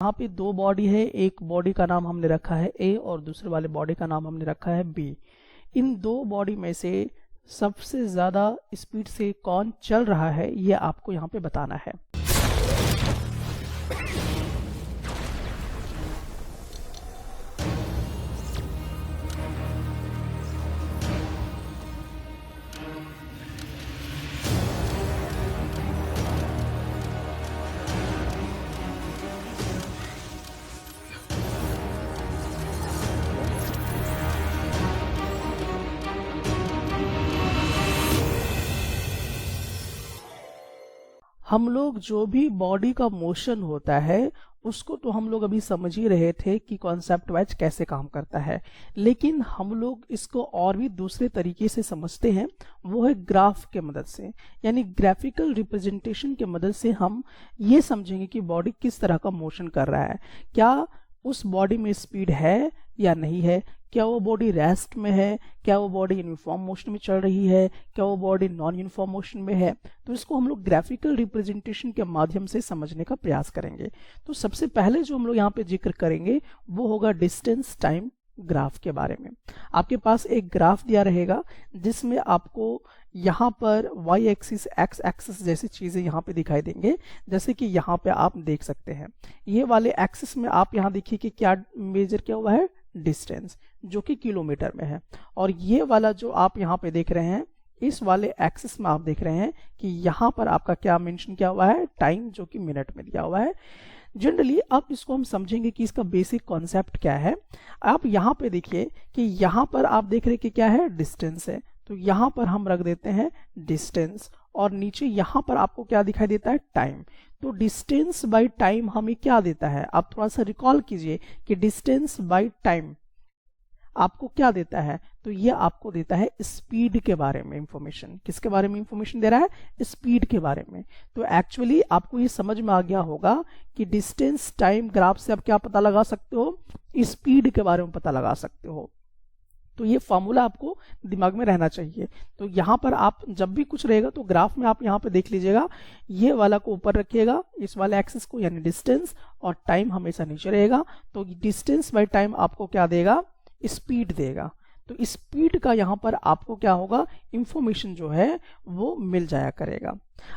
यहाँ पे दो बॉडी है, एक बॉडी का नाम हमने रखा है ए और दूसरे वाले बॉडी का नाम हमने रखा है बी। इन दो बॉडी में से सबसे ज़्यादा स्पीड से कौन चल रहा है ये आपको यहाँ पे बताना है। हम लोग जो भी बॉडी का मोशन होता है उसको तो हम लोग अभी समझ ही रहे थे कि कॉन्सेप्ट वाइज कैसे काम करता है, लेकिन हम लोग इसको और भी दूसरे तरीके से समझते हैं, वो है ग्राफ के मदद से। यानी ग्राफिकल रिप्रेजेंटेशन के मदद से हम ये समझेंगे कि बॉडी किस तरह का मोशन कर रहा है, क्या उस बॉडी में स्पीड है या नहीं है, क्या वो बॉडी रेस्ट में है, क्या वो बॉडी यूनिफॉर्म मोशन में चल रही है, क्या वो बॉडी नॉन यूनिफॉर्म मोशन में है। तो इसको हम लोग ग्राफिकल रिप्रेजेंटेशन के माध्यम से समझने का प्रयास करेंगे। तो सबसे पहले जो हम लोग यहाँ पे जिक्र करेंगे वो होगा डिस्टेंस टाइम ग्राफ के बारे में। आपके पास एक ग्राफ दिया रहेगा जिसमें आपको यहाँ पर y एक्सिस x एक्सिस जैसी चीजें यहाँ पे दिखाई देंगे, जैसे कि यहाँ पे आप देख सकते हैं ये वाले एक्सिस में आप यहाँ देखिए कि क्या मेजर किया हुआ है, डिस्टेंस, जो कि किलोमीटर में है। और ये वाला जो आप यहाँ पे देख रहे हैं इस वाले एक्सिस में आप देख रहे हैं कि यहाँ पर आपका क्या मेंशन किया हुआ है, टाइम, जो कि मिनट में दिया हुआ है। जनरली अब इसको हम समझेंगे कि इसका बेसिक कॉन्सेप्ट क्या है। आप यहाँ पे देखिए कि यहाँ पर आप देख रहे हैं कि क्या है, डिस्टेंस है, तो यहाँ पर हम रख देते हैं डिस्टेंस, और नीचे यहाँ पर आपको क्या दिखाई देता है, टाइम। तो डिस्टेंस बाय टाइम हमें क्या देता है, आप थोड़ा सा रिकॉल कीजिए कि डिस्टेंस बाय टाइम आपको क्या देता है, तो ये आपको देता है स्पीड के बारे में इंफॉर्मेशन। किसके बारे में इंफॉर्मेशन दे रहा है, स्पीड के बारे में। तो एक्चुअली आपको ये समझ में आ गया होगा कि डिस्टेंस टाइम ग्राफ से आप क्या पता लगा सकते हो, स्पीड के बारे में पता लगा सकते हो। तो ये फॉर्मूला आपको दिमाग में रहना चाहिए। तो यहाँ पर आप जब भी कुछ रहेगा तो ग्राफ में आप यहाँ पे देख लीजिएगा, ये वाला को ऊपर रखिएगा, इस वाले एक्सिस को, यानी डिस्टेंस, और टाइम हमेशा नीचे रहेगा। तो डिस्टेंस बाय टाइम आपको क्या देगा, स्पीड देगा। तो स्पीड का यहाँ पर आपको क्या होगा, इंफॉर्मेशन जो है वो मिल जाया करेगा।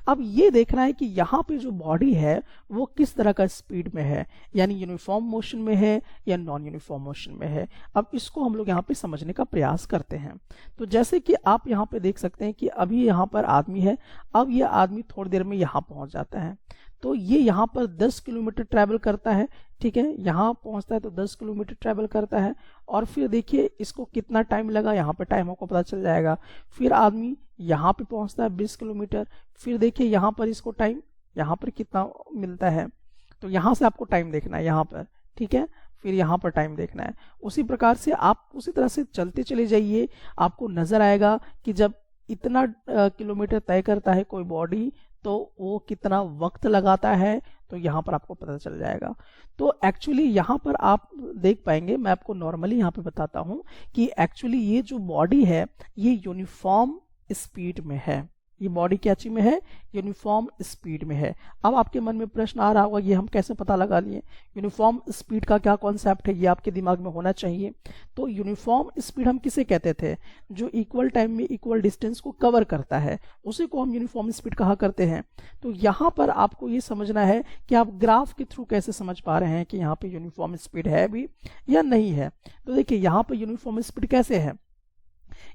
अब ये देखना है कि यहाँ पे जो बॉडी है वो किस तरह का स्पीड में है, यानी यूनिफॉर्म मोशन में है या नॉन यूनिफॉर्म मोशन में है। अब इसको हम लोग यहाँ पे समझने का प्रयास करते हैं। तो जैसे कि आप यहाँ पे देख सकते हैं कि अभी यहाँ पर आदमी है, अब ये आदमी थोड़ी देर में यहाँ पहुंच जाता है। तो ये यहाँ पर 10 किलोमीटर ट्रैवल करता है, ठीक है, यहाँ पहुंचता है तो 10 किलोमीटर ट्रैवल करता है। और फिर देखिए इसको कितना टाइम लगा, यहाँ पे टाइम आपको पता चल जाएगा। फिर आदमी यहाँ पे पहुंचता है 20 किलोमीटर, फिर देखिए यहाँ पर इसको टाइम यहाँ पर कितना मिलता है, तो यहाँ से आपको टाइम देखना है यहाँ पर, ठीक है, फिर यहाँ पर टाइम देखना है। उसी प्रकार से आप उसी तरह से चलते चले जाइए, आपको नजर आएगा कि जब इतना किलोमीटर तय करता है कोई बॉडी तो वो कितना वक्त लगाता है, तो यहाँ पर आपको पता चल जाएगा। तो एक्चुअली यहाँ पर आप देख पाएंगे, मैं आपको नॉर्मली यहाँ पे बताता हूँ कि एक्चुअली ये जो बॉडी है ये यूनिफॉर्म स्पीड में है। ये बॉडी क्या चीज में है, यूनिफॉर्म स्पीड में है। अब आपके मन में प्रश्न आ रहा होगा ये हम कैसे पता लगा लिए, यूनिफॉर्म स्पीड का क्या कॉन्सेप्ट है, ये आपके दिमाग में होना चाहिए। तो यूनिफॉर्म स्पीड हम किसे कहते थे, जो इक्वल टाइम में इक्वल डिस्टेंस को कवर करता है, उसी को हम यूनिफॉर्म स्पीड कहा करते हैं। तो यहाँ पर आपको ये समझना है कि आप ग्राफ के थ्रू कैसे समझ पा रहे हैं कि यहाँ पे यूनिफॉर्म स्पीड है भी या नहीं है। तो देखिए यहाँ पर यूनिफॉर्म स्पीड कैसे है,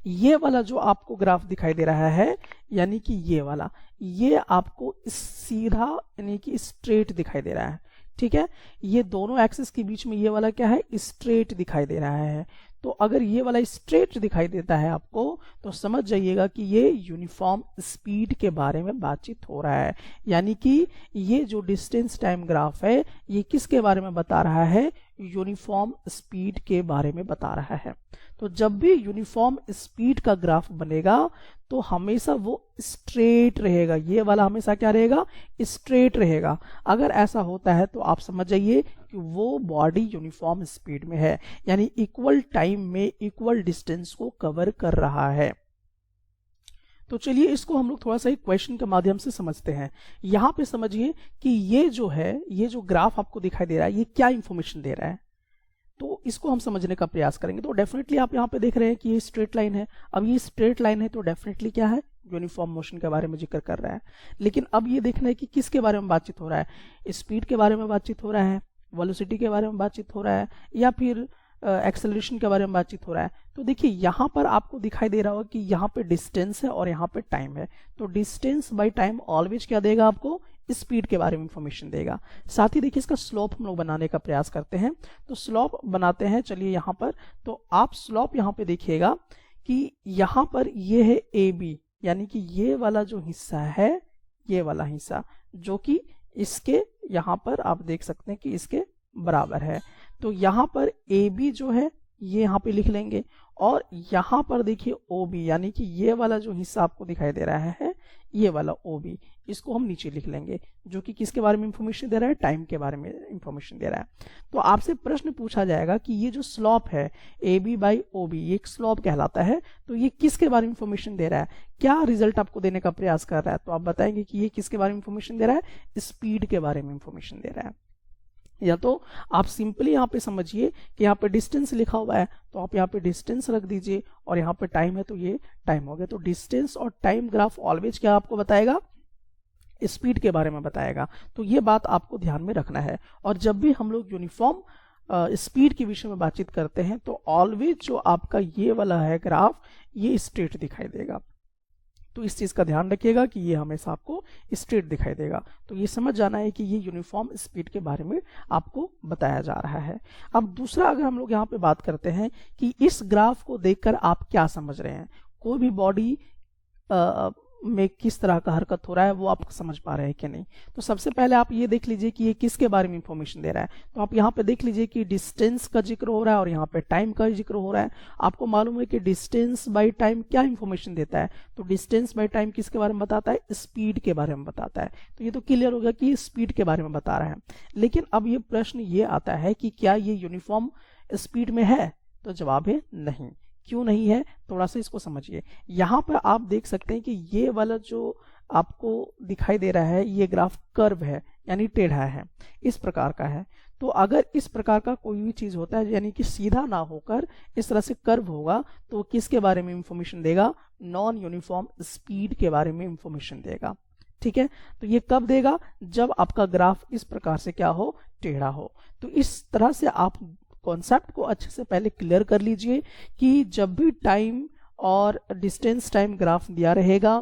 ये वाला जो आपको ग्राफ दिखाई दे रहा है, यानी कि ये वाला, ये आपको सीधा यानी कि स्ट्रेट दिखाई दे रहा है, ठीक है। ये दोनों एक्सिस के बीच में ये वाला क्या है, स्ट्रेट दिखाई दे रहा है। तो अगर ये वाला स्ट्रेट दिखाई देता है आपको तो समझ जाइएगा कि ये यूनिफॉर्म स्पीड के बारे में बातचीत हो रहा है। यानी कि ये जो डिस्टेंस टाइम ग्राफ है ये किसके बारे में बता रहा है, यूनिफॉर्म स्पीड के बारे में बता रहा है। तो जब भी यूनिफॉर्म स्पीड का ग्राफ बनेगा तो हमेशा वो स्ट्रेट रहेगा, ये वाला हमेशा क्या रहेगा, स्ट्रेट रहेगा। अगर ऐसा होता है तो आप समझ जाइए कि वो बॉडी यूनिफॉर्म स्पीड में है, यानी इक्वल टाइम में इक्वल डिस्टेंस को कवर कर रहा है। तो चलिए इसको हम लोग थोड़ा सा एक क्वेश्चन के माध्यम से समझते हैं। यहाँ पे समझिए कि ये जो है, ये जो ग्राफ आपको दिखाई दे रहा है, ये क्या इंफॉर्मेशन दे रहा है, तो इसको हम समझने का प्रयास करेंगे। तो डेफिनेटली आप यहाँ पे देख रहे हैं कि ये स्ट्रेट लाइन है। अब ये स्ट्रेट लाइन है तो डेफिनेटली क्या है, यूनिफॉर्म मोशन के बारे में जिक्र कर रहा है। लेकिन अब ये देखना है कि किसके बारे में बातचीत हो रहा है, स्पीड के बारे में बातचीत हो रहा है, वेलोसिटी के बारे में बातचीत हो रहा है, या फिर एक्सेलरेशन के बारे में बातचीत हो रहा है। तो देखिए यहाँ पर आपको दिखाई दे रहा होगा कि यहाँ पे डिस्टेंस है और यहाँ पे टाइम है। तो डिस्टेंस बाय टाइम ऑलवेज क्या देगा, आपको स्पीड के बारे में इंफॉर्मेशन देगा। साथ ही देखिए इसका स्लोप हम लोग बनाने का प्रयास करते हैं। तो स्लोप बनाते हैं, चलिए यहाँ पर। तो आप स्लोप यहाँ पे देखिएगा कि यहाँ पर ये है ए बी, यानी कि ये वाला जो हिस्सा है, ये वाला हिस्सा जो कि इसके यहाँ पर आप देख सकते हैं कि इसके बराबर है। तो यहाँ पर ए बी जो है ये यहाँ पे लिख लेंगे, और यहाँ पर देखिए ओ बी, यानी कि ये वाला जो हिस्सा आपको दिखाई दे रहा है, ये वाला ओ बी, इसको हम नीचे लिख लेंगे, जो कि किसके बारे में इंफॉर्मेशन दे रहा है, टाइम के बारे में इंफॉर्मेशन दे रहा है। तो आपसे प्रश्न पूछा जाएगा कि ये जो स्लोप है A B by O B, ये एक स्लोप कहलाता है, तो ये किसके बारे में इंफॉर्मेशन दे रहा है, क्या रिजल्ट आपको देने का प्रयास कर रहा है। तो आप बताएंगे कि ये किसके बारे में इंफॉर्मेशन दे रहा है, स्पीड के बारे में इंफॉर्मेशन दे रहा है। या तो आप सिंपली यहाँ पे समझिए कि यहाँ पे डिस्टेंस लिखा हुआ है, तो आप यहाँ पे डिस्टेंस रख दीजिए, और यहाँ पे टाइम है तो ये टाइम हो गया। तो डिस्टेंस और टाइम ग्राफ ऑलवेज क्या आपको बताएगा, स्पीड के बारे में बताएगा। तो ये बात आपको ध्यान में रखना है। और जब भी हम लोग यूनिफॉर्म स्पीड के विषय में बातचीत करते हैं तो ऑलवेज जो आपका ये वाला है ग्राफ, ये स्ट्रेट दिखाई देगा। तो इस चीज का ध्यान रखिएगा कि ये हमेशा आपको स्ट्रेट दिखाई देगा। तो ये समझ जाना है कि ये यूनिफॉर्म स्पीड के बारे में आपको बताया जा रहा है। अब दूसरा, अगर हम लोग यहाँ पे बात करते हैं कि इस ग्राफ को देखकर आप क्या समझ रहे हैं, कोई भी बॉडी में किस तरह का हरकत हो रहा है वो आप समझ पा रहे हैं कि नहीं। तो सबसे पहले आप ये देख लीजिए कि ये किसके बारे में इंफॉर्मेशन दे रहा है। तो आप यहाँ पे देख लीजिए कि डिस्टेंस का जिक्र हो रहा है और यहाँ पे टाइम का जिक्र हो रहा है। आपको मालूम है कि डिस्टेंस बाय टाइम क्या इंफॉर्मेशन देता है, तो डिस्टेंस बाय टाइम किसके बारे में बताता है, स्पीड के बारे में बताता है। तो ये तो क्लियर होगा कि स्पीड के बारे में बता रहा है। लेकिन अब ये प्रश्न ये आता है कि क्या ये यूनिफॉर्म स्पीड में है, तो जवाब है नहीं। क्यों नहीं है, थोड़ा सा इसको समझिए। यहाँ पर आप देख सकते हैं कि ये वाला जो आपको दिखाई दे रहा है, ये ग्राफ कर्व है, यानी टेढ़ा है, इस प्रकार का है। तो अगर इस प्रकार का कोई भी चीज होता है, यानी कि सीधा ना होकर इस तरह से कर्व होगा, तो किसके बारे में इंफॉर्मेशन देगा, नॉन यूनिफॉर्म स्पीड के बारे में इंफॉर्मेशन देगा। ठीक है, तो ये कब देगा, जब आपका ग्राफ इस प्रकार से क्या हो, टेढ़ा हो। तो इस तरह से आप कॉन्सेप्ट को अच्छे से पहले क्लियर कर लीजिए कि जब भी टाइम और डिस्टेंस टाइम ग्राफ दिया रहेगा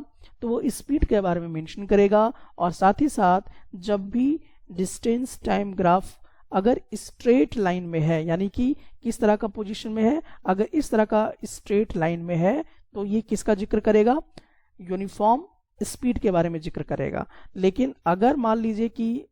तो वो स्पीड के बारे में मेंशन करेगा, और साथ ही साथ जब भी डिस्टेंस टाइम ग्राफ अगर स्ट्रेट लाइन में है, यानी कि किस तरह का पोजीशन में है, अगर इस तरह का स्ट्रेट लाइन में है, तो ये किसका जिक्र करेगा, यूनिफॉर्म स्पीड के बारे में जिक्र करेगा। लेकिन अगर मान लीजिए कि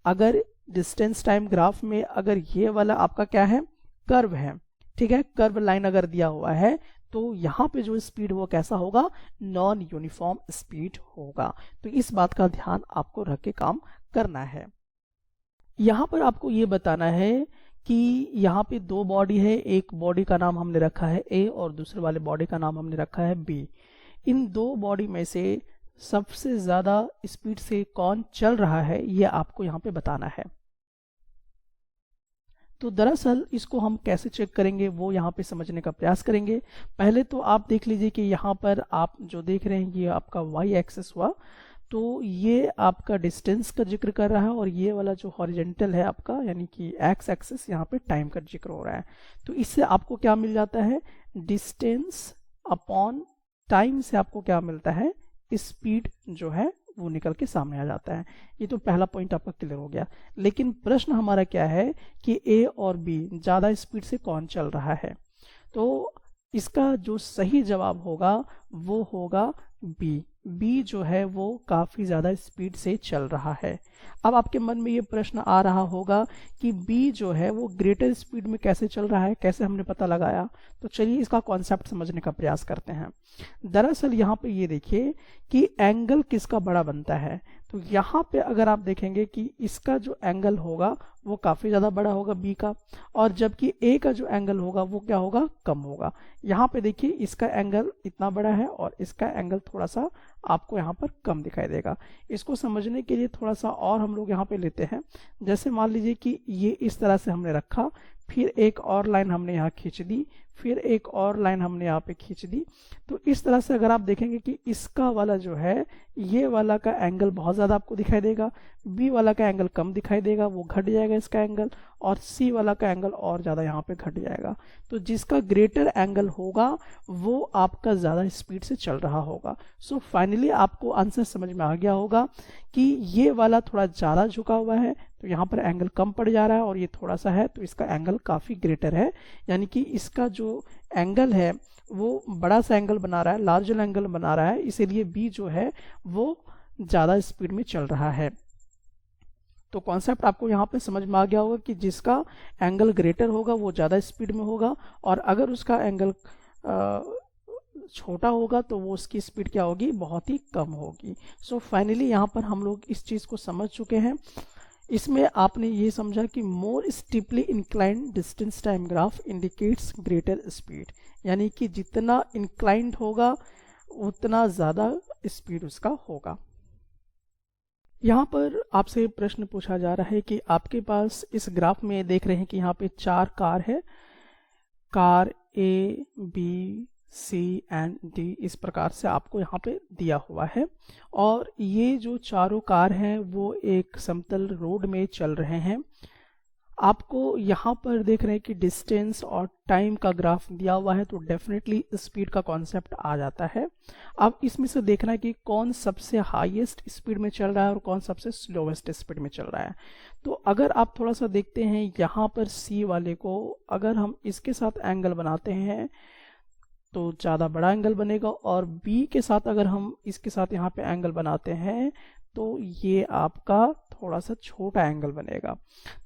अगर डिस्टेंस टाइम ग्राफ में अगर ये वाला आपका क्या है, कर्व है, ठीक है, कर्व लाइन अगर दिया हुआ है, तो यहाँ पे जो स्पीड वो कैसा होगा, नॉन यूनिफॉर्म स्पीड होगा। तो इस बात का ध्यान आपको रख के काम करना है। यहाँ पर आपको ये बताना है कि यहाँ पे दो बॉडी है, एक बॉडी का नाम हमने रखा है ए और दूसरे वाले बॉडी का नाम हमने रखा है बी। इन दो बॉडी में से सबसे ज्यादा स्पीड से कौन चल रहा है, ये आपको यहाँ पे बताना है। तो दरअसल इसको हम कैसे चेक करेंगे वो यहाँ पे समझने का प्रयास करेंगे। पहले तो आप देख लीजिए कि यहाँ पर आप जो देख रहे हैं ये आपका वाई एक्सिस हुआ, तो ये आपका डिस्टेंस का जिक्र कर रहा है, और ये वाला जो हॉरिजेंटल है आपका, यानी कि एक्स एक्सिस, यहाँ पे टाइम का जिक्र हो रहा है। तो इससे आपको क्या मिल जाता है, डिस्टेंस अपॉन टाइम से आपको क्या मिलता है, स्पीड जो है वो निकल के सामने आ जाता है। ये तो पहला पॉइंट आपका क्लियर हो गया। लेकिन प्रश्न हमारा क्या है कि ए और बी ज्यादा स्पीड से कौन चल रहा है, तो इसका जो सही जवाब होगा वो होगा बी। बी जो है वो काफी ज्यादा स्पीड से चल रहा है। अब आपके मन में ये प्रश्न आ रहा होगा कि बी जो है वो ग्रेटर स्पीड में कैसे चल रहा है, कैसे हमने पता लगाया। तो चलिए इसका कॉन्सेप्ट समझने का प्रयास करते हैं। दरअसल यहाँ पे ये देखिए कि एंगल किसका बड़ा बनता है, तो यहाँ पे अगर आप देखेंगे कि इसका जो एंगल होगा वो काफ़ी ज़्यादा बड़ा होगा बी का, और जबकि ए का जो एंगल होगा वो क्या होगा, कम होगा। यहाँ पे देखिए इसका एंगल इतना बड़ा है और इसका एंगल थोड़ा सा आपको यहाँ पर कम दिखाई देगा। इसको समझने के लिए थोड़ा सा और हम लोग यहाँ पे लेते हैं। जैसे मान लीजिए कि ये इस तरह से हमने रखा, फिर एक और लाइन हमने यहाँ खींच दी, फिर एक और लाइन हमने यहाँ पे खींच दी। तो इस तरह से अगर आप देखेंगे कि इसका वाला जो है, ये वाला का एंगल बहुत ज़्यादा आपको दिखाई देगा, बी वाला का एंगल कम दिखाई देगा, वो घट जाएगा इसका एंगल, और सी वाला का एंगल और ज़्यादा यहाँ पे घट जाएगा। तो जिसका ग्रेटर एंगल होगा वो आपका ज़्यादा स्पीड से चल रहा होगा। सो फाइनली आपको आंसर समझ में आ गया होगा कि ये वाला थोड़ा ज़्यादा झुका हुआ है तो यहाँ पर एंगल कम पड़ जा रहा है, और ये थोड़ा सा है तो इसका एंगल काफ़ी ग्रेटर है, यानी कि इसका जो एंगल है वो बड़ा सा एंगल बना रहा है, लार्जर एंगल बना रहा है, इसीलिए बी जो है वो ज़्यादा स्पीड में चल रहा है। तो कॉन्सेप्ट आपको यहाँ पे समझ में आ गया होगा कि जिसका एंगल ग्रेटर होगा वो ज़्यादा स्पीड में होगा, और अगर उसका एंगल छोटा होगा तो वो उसकी स्पीड क्या होगी, बहुत ही कम होगी। सो फाइनली यहाँ पर हम लोग इस चीज़ को समझ चुके हैं। इसमें आपने ये समझा कि more steeply inclined distance time graph indicates greater speed, यानी कि जितना इंक्लाइंड होगा उतना ज़्यादा स्पीड उसका होगा। यहाँ पर आपसे प्रश्न पूछा जा रहा है कि आपके पास इस ग्राफ में देख रहे हैं कि यहाँ पे 4 कार है, car A, B, C and D, इस प्रकार से आपको यहाँ पे दिया हुआ है। और ये जो चारों कार हैं वो एक समतल रोड में चल रहे हैं। आपको यहाँ पर देख रहे हैं कि डिस्टेंस और टाइम का ग्राफ दिया हुआ है, तो डेफिनेटली स्पीड का कॉन्सेप्ट आ जाता है। अब इसमें से देखना है कि कौन सबसे हाईएस्ट स्पीड में चल रहा है और कौन सबसे स्लोवेस्ट स्पीड में चल रहा है। तो अगर आप थोड़ा सा देखते हैं यहाँ पर सी वाले को, अगर हम इसके साथ एंगल बनाते हैं तो ज़्यादा बड़ा एंगल बनेगा, और बी के साथ अगर हम इसके साथ यहाँ पे एंगल बनाते हैं तो ये आपका थोड़ा सा छोटा एंगल बनेगा।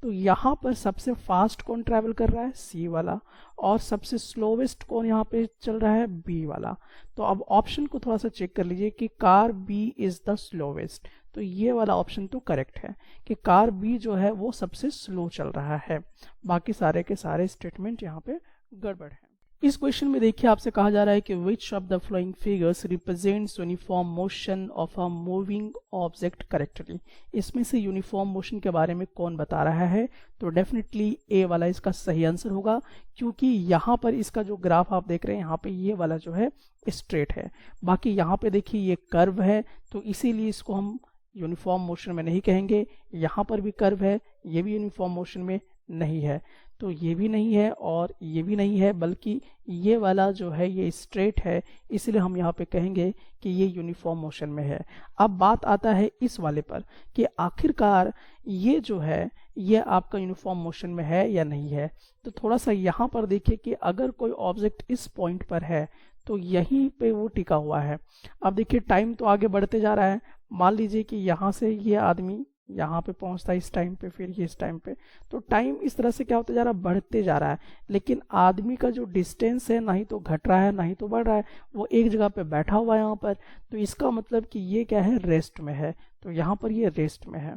तो यहाँ पर सबसे फास्ट कौन ट्रैवल कर रहा है, सी वाला, और सबसे स्लोवेस्ट कौन यहाँ पे चल रहा है, बी वाला। तो अब ऑप्शन को थोड़ा सा चेक कर लीजिए कि car B is the slowest, तो ये वाला ऑप्शन तो करेक्ट है कि कार बी जो है वो सबसे स्लो चल रहा है। बाकी सारे के सारे स्टेटमेंट यहाँ पे गड़बड़ है। इस क्वेश्चन में देखिए आपसे कहा जा रहा है कि which of the flowing figures represents uniform motion of a moving object correctly. इसमें से यूनिफॉर्म मोशन के बारे में कौन बता रहा है, तो डेफिनेटली ए वाला इसका सही आंसर होगा, क्योंकि यहाँ पर इसका जो ग्राफ आप देख रहे हैं यहाँ पे ये वाला जो है स्ट्रेट है, बाकी यहाँ पे देखिए ये कर्व है, तो इसीलिए इसको हम यूनिफॉर्म मोशन में नहीं कहेंगे। यहाँ पर भी कर्व है, ये भी यूनिफॉर्म मोशन में नहीं है, तो ये भी नहीं है और ये भी नहीं है, बल्कि ये वाला जो है ये स्ट्रेट है, इसलिए हम यहाँ पे कहेंगे कि ये यूनिफॉर्म मोशन में है। अब बात आता है इस वाले पर कि आखिरकार ये जो है ये आपका यूनिफॉर्म मोशन में है या नहीं है। तो थोड़ा सा यहाँ पर देखिए कि अगर कोई ऑब्जेक्ट इस पॉइंट पर है तो यहीं पे वो टिका हुआ है। अब देखिए टाइम तो आगे बढ़ते जा रहा है, मान लीजिए कि यहाँ से ये आदमी यहाँ पे पहुंचता है इस टाइम पे, फिर ये इस टाइम पे, तो टाइम इस तरह से क्या होता जा रहा है, बढ़ते जा रहा है, लेकिन आदमी का जो डिस्टेंस है ना ही तो घट रहा है ना ही तो बढ़ रहा है, वो एक जगह पे बैठा हुआ है यहाँ पर। तो इसका मतलब कि ये क्या है, रेस्ट में है, तो यहाँ पर ये रेस्ट में है,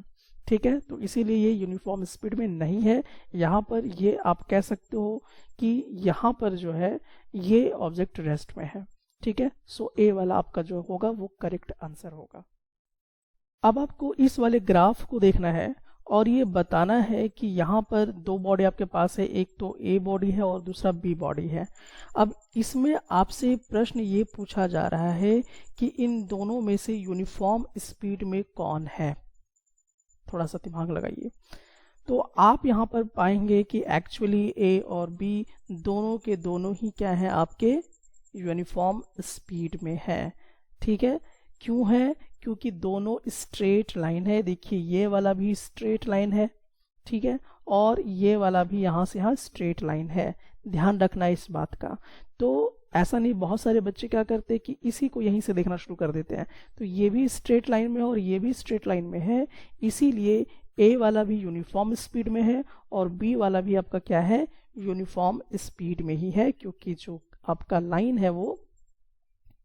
ठीक है। तो इसीलिए ये यूनिफॉर्म स्पीड में नहीं है। यहाँ पर ये आप कह सकते हो कि यहाँ पर जो है ये ऑब्जेक्ट रेस्ट में है, ठीक है। सो ए वाला आपका जो होगा वो करेक्ट आंसर होगा। अब आपको इस वाले ग्राफ को देखना है और ये बताना है कि यहाँ पर 2 बॉडी आपके पास है, एक तो ए बॉडी है और दूसरा बी बॉडी है। अब इसमें आपसे प्रश्न ये पूछा जा रहा है कि इन दोनों में से यूनिफॉर्म स्पीड में कौन है। थोड़ा सा दिमाग लगाइए। तो आप यहाँ पर पाएंगे कि एक्चुअली ए और बी दोनों के दोनों ही क्या है, आपके यूनिफॉर्म स्पीड में है, ठीक है। क्यों है, क्योंकि दोनों स्ट्रेट लाइन है। देखिए ये वाला भी स्ट्रेट लाइन है, ठीक है, और ये वाला भी यहाँ से यहाँ स्ट्रेट लाइन है, ध्यान रखना इस बात का। तो ऐसा नहीं, बहुत सारे बच्चे क्या करते हैं कि इसी को यहीं से देखना शुरू कर देते हैं। तो ये भी स्ट्रेट लाइन में है और ये भी स्ट्रेट लाइन में है, इसीलिए ए वाला भी यूनिफॉर्म स्पीड में है और बी वाला भी आपका क्या है, यूनिफॉर्म स्पीड में ही है, क्योंकि जो आपका लाइन है वो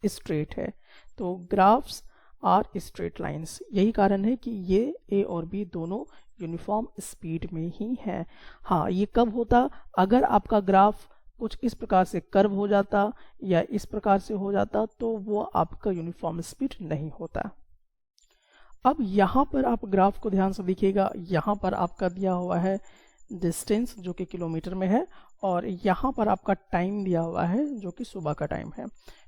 स्ट्रेट है। तो ग्राफ्स आर स्ट्रेट लाइंस। यही कारण है कि ये ए और बी दोनों यूनिफॉर्म स्पीड में ही है। हाँ, ये कब होता, अगर आपका ग्राफ कुछ इस प्रकार से कर्व हो जाता या इस प्रकार से हो जाता तो वो आपका यूनिफॉर्म स्पीड नहीं होता। अब यहाँ पर आप ग्राफ को ध्यान से देखिएगा, यहाँ पर आपका दिया हुआ है डिस्टेंस जो कि किलोमीटर में है, और यहाँ पर आपका टाइम दिया हुआ है जो कि सुबह का टाइम है।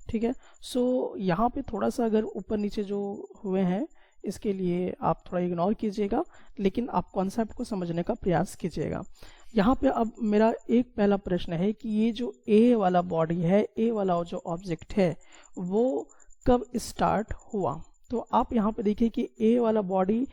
ठीक है, सो यहाँ पे थोड़ा सा अगर ऊपर नीचे जो हुए हैं इसके लिए आप थोड़ा इग्नोर कीजिएगा, लेकिन आप कॉन्सेप्ट को समझने का प्रयास कीजिएगा। यहाँ पे अब मेरा एक पहला प्रश्न है कि ये जो ए वाला बॉडी है, ए वाला जो ऑब्जेक्ट है, वो कब स्टार्ट हुआ। तो आप यहाँ पे देखिए कि ए वाला बॉडी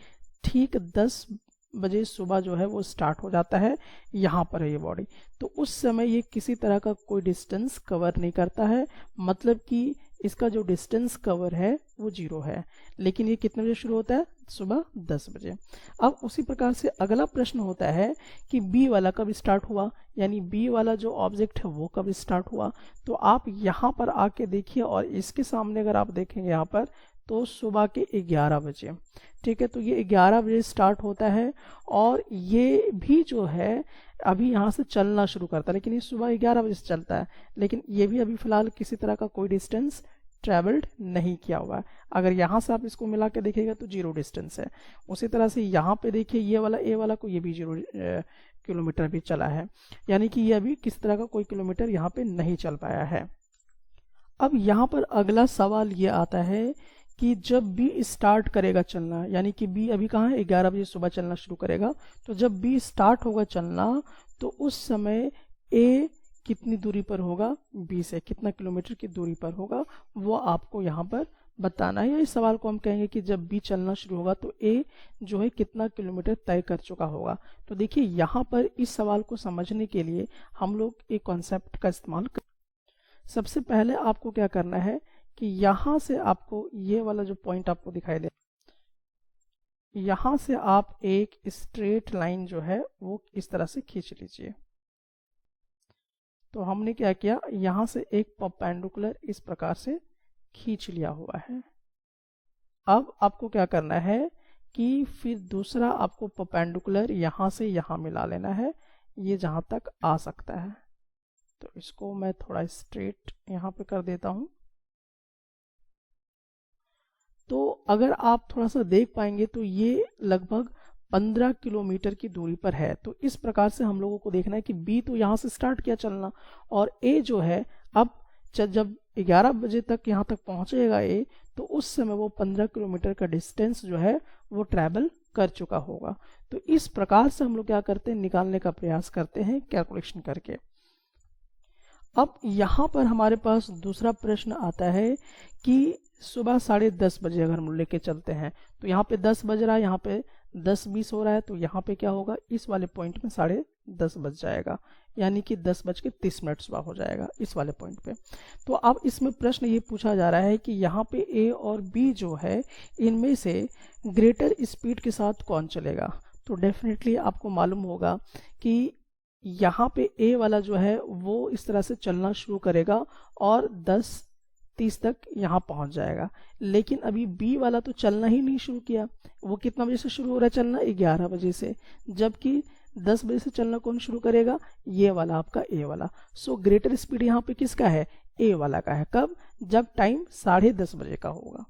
ठीक 10 बजे सुबह जो है वो स्टार्ट हो जाता है, यहाँ पर है ये बॉडी। तो उस समय ये किसी तरह का कोई डिस्टेंस कवर नहीं करता है, मतलब कि इसका जो डिस्टेंस कवर है वो 0 है। लेकिन ये कितने बजे शुरू होता है, सुबह 10 बजे। अब उसी प्रकार से अगला प्रश्न होता है कि बी वाला कब स्टार्ट हुआ, यानी बी वाला जो ऑब्जेक्ट है वो कब स्टार्ट हुआ। तो आप यहाँ पर आके देखिए, और इसके सामने अगर आप देखेंगे यहाँ पर तो सुबह के 11 बजे। ठीक है, तो ये 11 बजे स्टार्ट होता है, और ये भी जो है अभी यहाँ से चलना शुरू करता है, लेकिन ये सुबह 11 बजे से चलता है, लेकिन ये भी अभी फिलहाल किसी तरह का कोई डिस्टेंस ट्रेवल्ड नहीं किया हुआ है। अगर यहाँ से आप इसको मिला के देखिएगा तो 0 डिस्टेंस है। उसी तरह से यहाँ पे देखिए ये वाला ए वाला को, ये भी 0 किलोमीटर भी चला है, यानी कि ये अभी किसी तरह का कोई किलोमीटर यहाँ पे नहीं चल पाया है। अब यहाँ पर अगला सवाल ये आता है कि जब बी स्टार्ट करेगा चलना, यानी कि बी अभी कहाँ है, 11 बजे सुबह चलना शुरू करेगा, तो जब बी स्टार्ट होगा चलना तो उस समय ए कितनी दूरी पर होगा, बी से कितना किलोमीटर की दूरी पर होगा, वो आपको यहाँ पर बताना है। इस सवाल को हम कहेंगे कि जब बी चलना शुरू होगा तो ए जो है कितना किलोमीटर तय कर चुका होगा। तो देखिए यहाँ पर इस सवाल को समझने के लिए हम लोग एक कॉन्सेप्ट का इस्तेमाल कर, सबसे पहले आपको क्या करना है कि यहाँ से आपको ये वाला जो पॉइंट आपको दिखाई दे, यहाँ से आप एक स्ट्रेट लाइन जो है वो इस तरह से खींच लीजिए। तो हमने क्या किया, यहाँ से एक परपेंडिकुलर इस प्रकार से खींच लिया हुआ है। अब आपको क्या करना है कि फिर दूसरा आपको परपेंडिकुलर यहाँ से यहाँ मिला लेना है, ये जहाँ तक आ सकता है। तो इसको मैं थोड़ा स्ट्रेट यहाँ पे कर देता हूँ। तो अगर आप थोड़ा सा देख पाएंगे तो ये लगभग 15 किलोमीटर की दूरी पर है। तो इस प्रकार से हम लोगों को देखना है कि बी तो यहाँ से स्टार्ट किया चलना, और ए जो है अब जब 11 बजे तक यहाँ तक पहुंचेगा ए, तो उस समय वो 15 किलोमीटर का डिस्टेंस जो है वो ट्रैवल कर चुका होगा। तो इस प्रकार से हम लोग क्या करते हैं, निकालने का प्रयास करते हैं कैलकुलेशन करके। अब यहाँ पर हमारे पास दूसरा प्रश्न आता है कि सुबह 10:30 बजे अगर हम लेके चलते हैं, तो यहाँ पे 10 बज रहा है, यहाँ पे 10:20 हो रहा है, तो यहाँ पे क्या होगा, इस वाले पॉइंट में 10:30 बज जाएगा, यानी कि 10:30 सुबह हो जाएगा इस वाले पॉइंट पे। तो अब इसमें प्रश्न ये पूछा जा रहा है कि यहाँ पे ए और बी जो है इनमें से ग्रेटर स्पीड के साथ कौन चलेगा। तो डेफिनेटली आपको मालूम होगा कि यहाँ पे ए वाला जो है वो इस तरह से चलना शुरू करेगा और 10:30 तक यहाँ पहुंच जाएगा, लेकिन अभी बी वाला तो चलना ही नहीं शुरू किया। वो कितना बजे से शुरू हो रहा है चलना, 11 बजे से, जबकि 10 बजे से चलना कौन शुरू करेगा, ये वाला आपका ए वाला। सो ग्रेटर स्पीड यहाँ पे किसका है, ए वाला का है। कब, जब टाइम 10:30 बजे का होगा।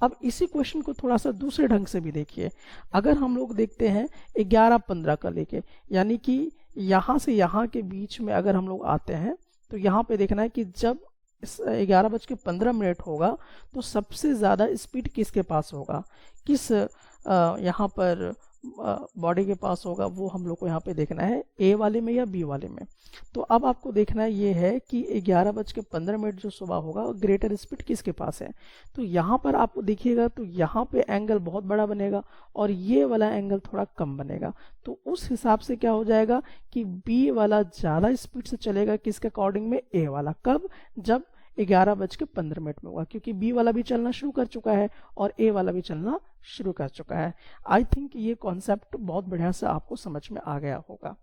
अब इसी क्वेश्चन को थोड़ा सा दूसरे ढंग से भी देखिए। अगर हम लोग देखते हैं 11:15 का लेके, यानी कि यहाँ से यहाँ के बीच में अगर हम लोग आते हैं, तो यहाँ पे देखना है कि जब 11:15 होगा तो सबसे ज्यादा स्पीड किसके पास होगा, किस यहाँ पर बॉडी के पास होगा, वो हम लोग को यहाँ पे देखना है, ए वाले में या बी वाले में। तो अब आपको देखना ये है कि 11:15 जो सुबह होगा ग्रेटर स्पीड किसके पास है। तो यहाँ पर आप देखिएगा तो यहाँ पे एंगल बहुत बड़ा बनेगा और ये वाला एंगल थोड़ा कम बनेगा। तो उस हिसाब से क्या हो जाएगा कि बी वाला ज्यादा स्पीड से चलेगा किसके अकॉर्डिंग में, ए वाला। कब, जब 11:15 में होगा, क्योंकि बी वाला भी चलना शुरू कर चुका है और ए वाला भी चलना शुरू कर चुका है। आई थिंक ये कॉन्सेप्ट बहुत बढ़िया से आपको समझ में आ गया होगा।